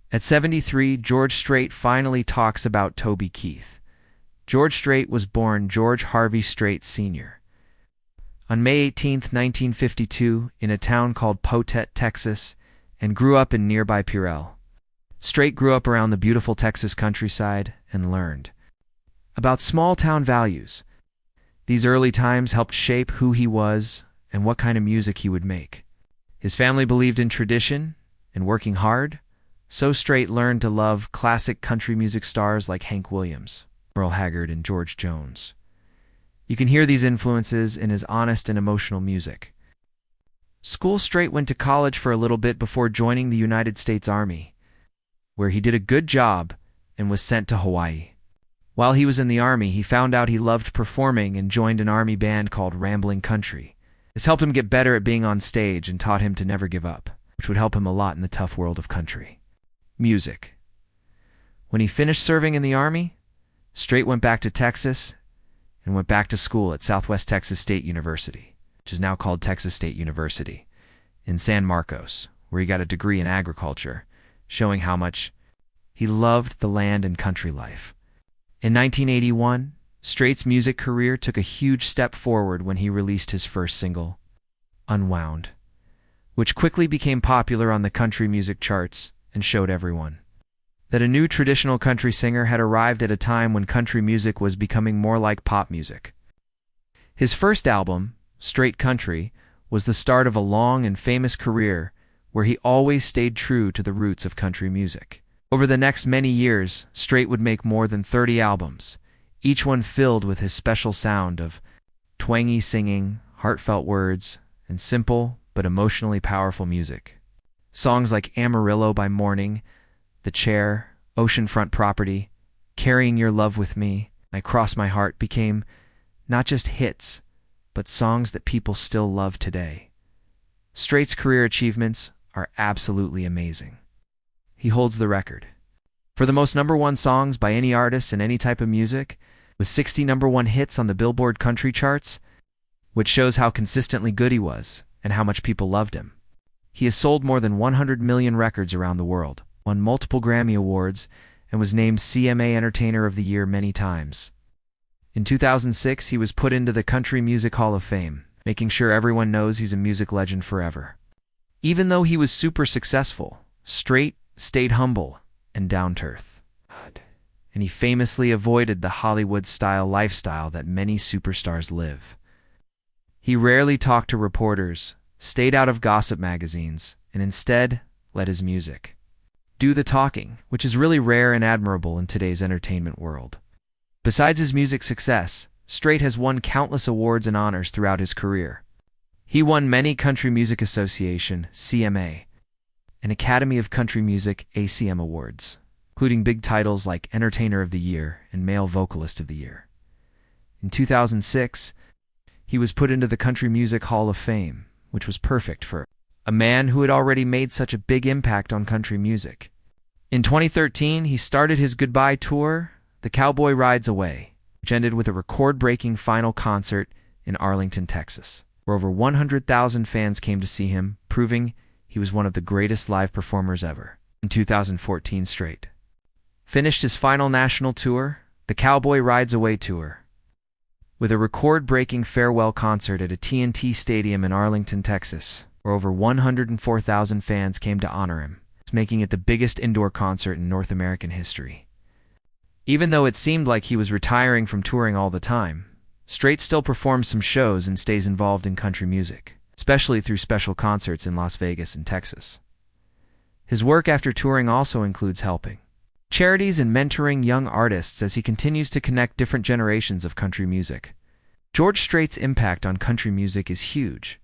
At 73, George Strait finally talks about Toby Keith. George Strait was born George Harvey Strait Sr. on May 18, 1952, in a town called Potet, Texas, and grew up in nearby Purell. Strait grew up around the beautiful Texas countryside and learned about small-town values. These early times helped shape who he was and what kind of music he would make. His family believed in tradition and working hard, so Strait learned to love classic country music stars like Hank Williams, Merle Haggard, and George Jones. You can hear these influences in his honest and emotional music. Strait went to college for a little bit before joining the United States Army, where he did a good job and was sent to Hawaii. While he was in the Army, he found out he loved performing and joined an Army band called Ramblin' Country. This helped him get better at being on stage and taught him to never give up, which would help him a lot in the tough world of country music. When he finished serving in the Army, Strait went back to Texas and went back to school at Southwest Texas State University, which is now called Texas State University, in San Marcos, where he got a degree in agriculture, showing how much he loved the land and country life. In 1981, Strait's music career took a huge step forward when he released his first single, Unwound, which quickly became popular on the country music charts and showed everyone that a new traditional country singer had arrived at a time when country music was becoming more like pop music. His first album, Strait Country, was the start of a long and famous career where he always stayed true to the roots of country music. Over the next many years, Strait would make more than 30 albums, each one filled with his special sound of twangy singing, heartfelt words, and simple but emotionally powerful music. Songs like Amarillo by Morning, The Chair, Oceanfront Property, Carrying Your Love With Me, I Cross My Heart became not just hits, but songs that people still love today. Strait's career achievements are absolutely amazing. He holds the record for the most #1 songs by any artist in any type of music, with 60 #1 hits on the Billboard country charts, which shows how consistently good he was and how much people loved him. He has sold more than 100 million records around the world, won multiple Grammy Awards, and was named CMA Entertainer of the Year many times. In 2006, he was put into the Country Music Hall of Fame, making sure everyone knows he's a music legend forever. Even though he was super successful, Strait stayed humble and down-to-earth, and he famously avoided the Hollywood-style lifestyle that many superstars live. He rarely talked to reporters, stayed out of gossip magazines, and instead let his music do the talking, which is really rare and admirable in today's entertainment world. Besides his music success, Strait has won countless awards and honors throughout his career. He won many Country Music Association (CMA) and Academy of Country Music (ACM) awards, including big titles like Entertainer of the Year and Male Vocalist of the Year. In 2006, he was put into the Country Music Hall of Fame, which was perfect for a man who had already made such a big impact on country music. In 2013, he started his goodbye tour, The Cowboy Rides Away, which ended with a record-breaking final concert in Arlington, Texas, where over 100,000 fans came to see him, proving he was one of the greatest live performers ever. In 2014, Strait finished his final national tour, The Cowboy Rides Away Tour, with a record-breaking farewell concert at a TNT Stadium in Arlington, Texas, where over 104,000 fans came to honor him, making it the biggest indoor concert in North American history. Even though it seemed like he was retiring from touring all the time, Strait still performs some shows and stays involved in country music, especially through special concerts in Las Vegas and Texas. His work after touring also includes helping charities and mentoring young artists as he continues to connect different generations of country music. George Strait's impact on country music is huge.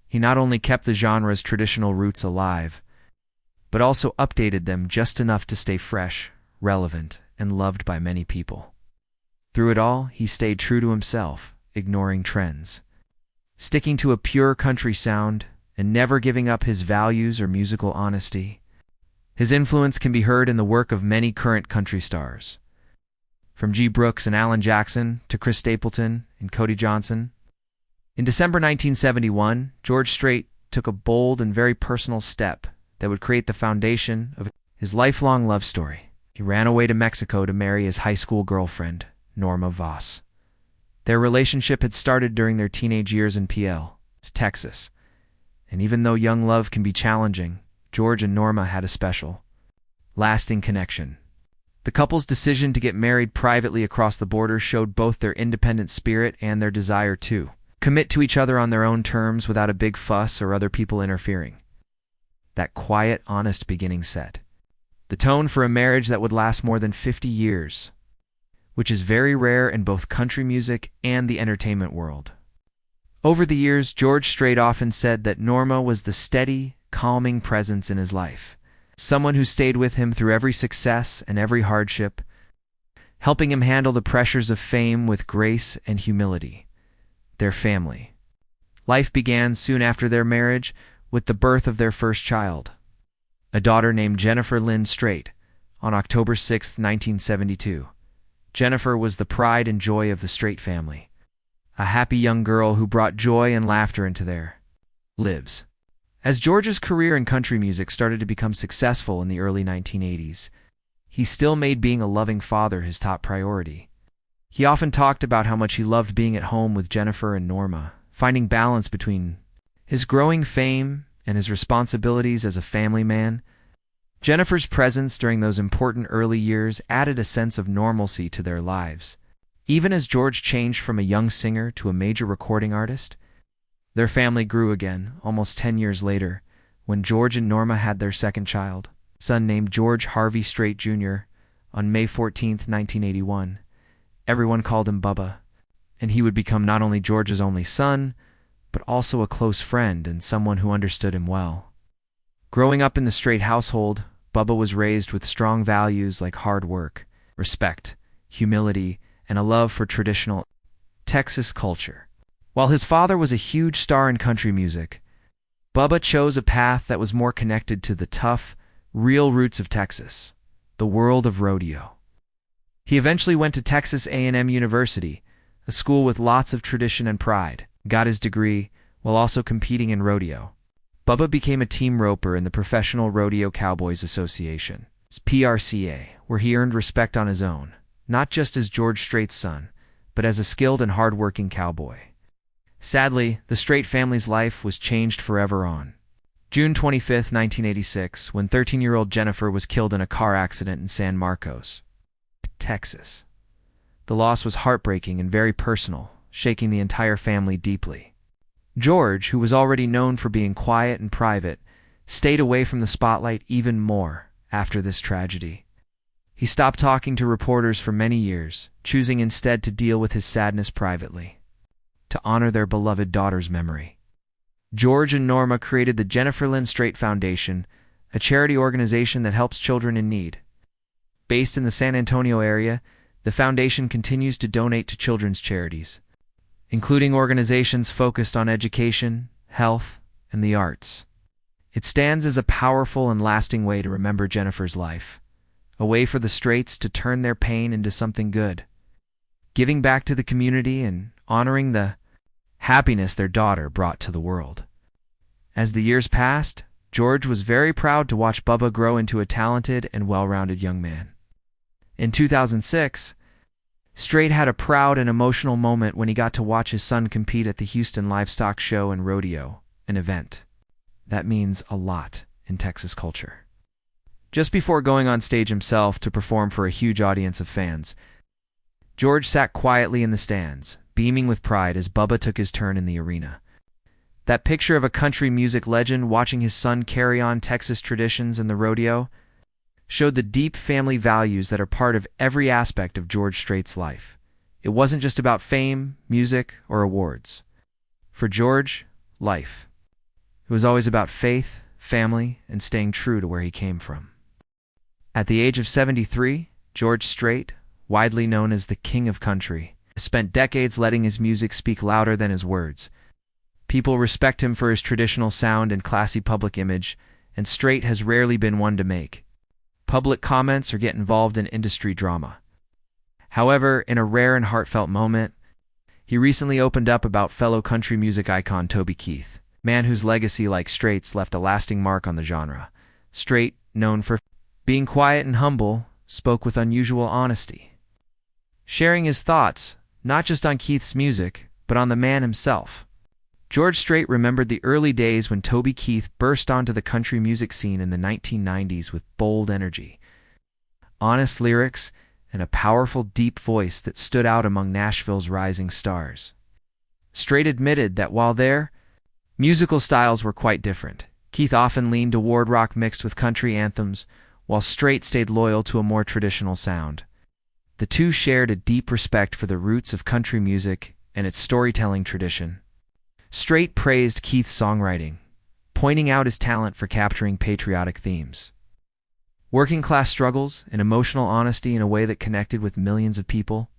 He not only kept the genre's traditional roots alive, but also updated them just enough to stay fresh, relevant, and loved by many people. Through it all, he stayed true to himself, ignoring trends, sticking to a pure country sound, and never giving up his values or musical honesty. His influence can be heard in the work of many current country stars, from G. Brooks and Alan Jackson to Chris Stapleton and Cody Johnson. In December 1971, George Strait took a bold and very personal step that would create the foundation of his lifelong love story. He ran away to Mexico to marry his high school girlfriend, Norma Voss. Their relationship had started during their teenage years in PL, Texas. And even though young love can be challenging, George and Norma had a special, lasting connection. The couple's decision to get married privately across the border showed both their independent spirit and their desire to commit to each other on their own terms without a big fuss or other people interfering. That quiet, honest beginning set the tone for a marriage that would last more than 50 years, which is very rare in both country music and the entertainment world. Over the years, George Strait often said that Norma was the steady, calming presence in his life, someone who stayed with him through every success and every hardship, helping him handle the pressures of fame with grace and humility. Their family life began soon after their marriage with the birth of their first child, a daughter named Jennifer Lynn Strait, on October 6, 1972. Jennifer was the pride and joy of the Strait family, a happy young girl who brought joy and laughter into their lives. As George's career in country music started to become successful in the early 1980s, he still made being a loving father his top priority. He often talked about how much he loved being at home with Jennifer and Norma, finding balance between his growing fame and his responsibilities as a family man. Jennifer's presence during those important early years added a sense of normalcy to their lives. Even as George changed from a young singer to a major recording artist, their family grew again almost 10 years later when George and Norma had their second child, a son named George Harvey Strait Jr., on May 14, 1981. Everyone called him Bubba, and he would become not only George's only son, but also a close friend and someone who understood him well. Growing up in the Strait household, Bubba was raised with strong values like hard work, respect, humility, and a love for traditional Texas culture. While his father was a huge star in country music, Bubba chose a path that was more connected to the tough, real roots of Texas, the world of rodeo. He eventually went to Texas A&M University, a school with lots of tradition and pride, got his degree while also competing in rodeo. Bubba became a team roper in the Professional Rodeo Cowboys Association, PRCA, where he earned respect on his own, not just as George Strait's son, but as a skilled and hard-working cowboy. Sadly, the Strait family's life was changed forever on June 25, 1986, when 13-year-old Jennifer was killed in a car accident in San Marcos, Texas. The loss was heartbreaking and very personal, shaking the entire family deeply. George, who was already known for being quiet and private, stayed away from the spotlight even more after this tragedy. He stopped talking to reporters for many years, choosing instead to deal with his sadness privately, to honor their beloved daughter's memory. George and Norma created the Jennifer Lynn Strait Foundation, a charity organization that helps children in need. Based in the San Antonio area, the foundation continues to donate to children's charities, including organizations focused on education, health, and the arts. It stands as a powerful and lasting way to remember Jennifer's life, a way for the Straits to turn their pain into something good, giving back to the community and honoring the happiness their daughter brought to the world. As the years passed, George was very proud to watch Bubba grow into a talented and well-rounded young man. In 2006, Strait had a proud and emotional moment when he got to watch his son compete at the Houston Livestock Show and Rodeo, an event that means a lot in Texas culture. Just before going on stage himself to perform for a huge audience of fans, George sat quietly in the stands, beaming with pride as Bubba took his turn in the arena. That picture of a country music legend watching his son carry on Texas traditions in the rodeo showed the deep family values that are part of every aspect of George Strait's life. It wasn't just about fame, music, or awards. For George, life. It was always about faith, family, and staying true to where he came from. At the age of 73, George Strait, widely known as the King of Country, spent decades letting his music speak louder than his words. People respect him for his traditional sound and classy public image, and Strait has rarely been one to make public comments or get involved in industry drama. However, in a rare and heartfelt moment, he recently opened up about fellow country music icon Toby Keith, a man whose legacy, like Strait's, left a lasting mark on the genre. Strait, known for Being quiet and humble, spoke with unusual honesty, sharing his thoughts, not just on Keith's music, but on the man himself. George Strait remembered the early days when Toby Keith burst onto the country music scene in the 1990s with bold energy, honest lyrics, and a powerful, deep voice that stood out among Nashville's rising stars. Strait admitted that while their musical styles were quite different, Keith often leaned toward rock mixed with country anthems, while Strait stayed loyal to a more traditional sound. The two shared a deep respect for the roots of country music and its storytelling tradition. Strait praised Keith's songwriting, pointing out his talent for capturing patriotic themes, working-class struggles, and emotional honesty in a way that connected with millions of people.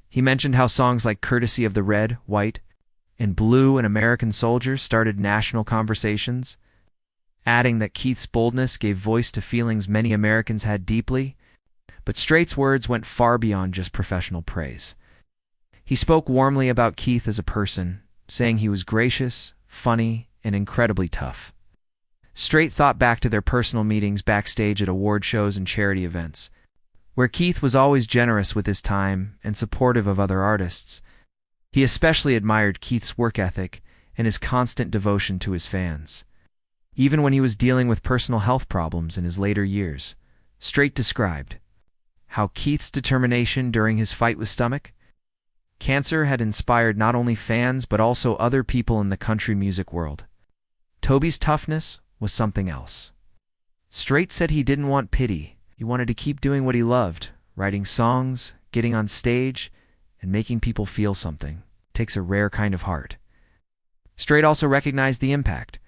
He mentioned how songs like Courtesy of the Red, White, and Blue and American Soldier started national conversations, adding that Keith's boldness gave voice to feelings many Americans had deeply. But Strait's words went far beyond just professional praise. He spoke warmly about Keith as a person, saying he was gracious, funny, and incredibly tough. Strait thought back to their personal meetings backstage at award shows and charity events, where Keith was always generous with his time and supportive of other artists. He especially admired Keith's work ethic and his constant devotion to his fans. Even when he was dealing with personal health problems in his later years, Strait described how Keith's determination during his fight with stomach cancer had inspired not only fans but also other people in the country music world. Toby's toughness was something else. Strait said he didn't want pity. He wanted to keep doing what he loved, writing songs, getting on stage, and making people feel something. It takes a rare kind of heart. Strait also recognized the impact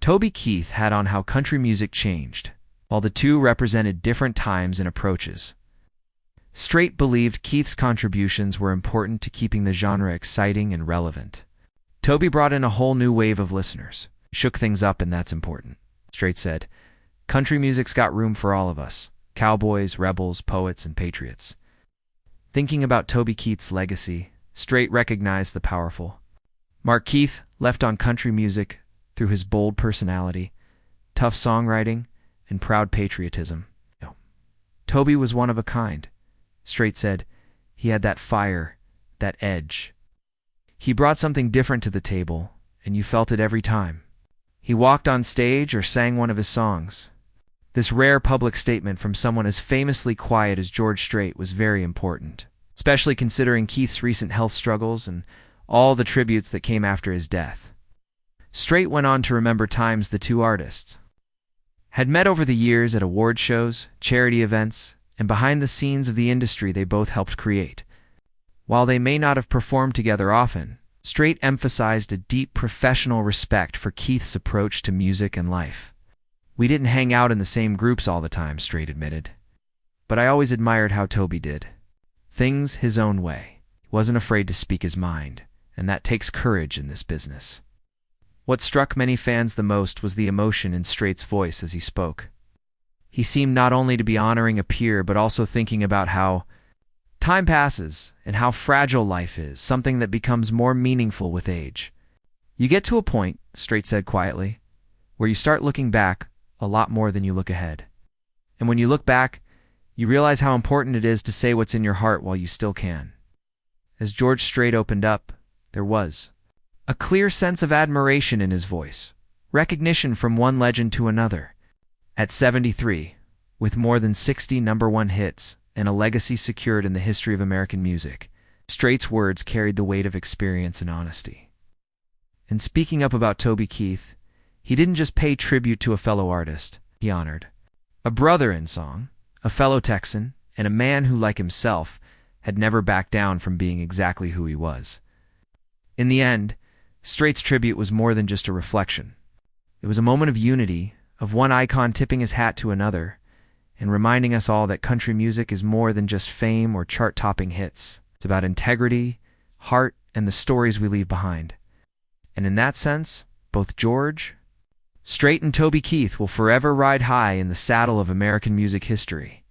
Toby Keith had on how country music changed, while the two represented different times and approaches. Strait believed Keith's contributions were important to keeping the genre exciting and relevant. Toby brought in a whole new wave of listeners, shook things up, and that's important. Strait said, "Country music's got room for all of us, cowboys, rebels, poets, and patriots." Thinking about Toby Keith's legacy, Strait recognized the powerful mark Keith left on country music through his bold personality, tough songwriting, and proud patriotism. Toby was one of a kind. Strait said, he had that fire, that edge. He brought something different to the table, and you felt it every time he walked on stage or sang one of his songs. This rare public statement from someone as famously quiet as George Strait was very important, especially considering Keith's recent health struggles and all the tributes that came after his death. Strait went on to remember times the two artists had met over the years at award shows, charity events, and behind the scenes of the industry they both helped create. While they may not have performed together often, Strait emphasized a deep professional respect for Keith's approach to music and life. "We didn't hang out in the same groups all the time," Strait admitted, "but I always admired how Toby did things his own way. He wasn't afraid to speak his mind, and that takes courage in this business." What struck many fans the most was the emotion in Strait's voice as he spoke. He seemed not only to be honoring a peer, but also thinking about how time passes and how fragile life is, something that becomes more meaningful with age. "You get to a point," Strait said quietly, "where you start looking back a lot more than you look ahead. And when you look back, you realize how important it is to say what's in your heart while you still can." As George Strait opened up, there was a clear sense of admiration in his voice, recognition from one legend to another. At 73, with more than 60 #1 hits and a legacy secured in the history of American music, Strait's words carried the weight of experience and honesty. In speaking up about Toby Keith, he didn't just pay tribute to a fellow artist. He honored a brother in song, a fellow Texan, and a man who, like himself, had never backed down from being exactly who he was. In the end, Strait's tribute was more than just a reflection. It was a moment of unity, of one icon tipping his hat to another, and reminding us all that country music is more than just fame or chart-topping hits. It's about integrity, heart, and the stories we leave behind. And in that sense, both George Strait and Toby Keith will forever ride high in the saddle of American music history.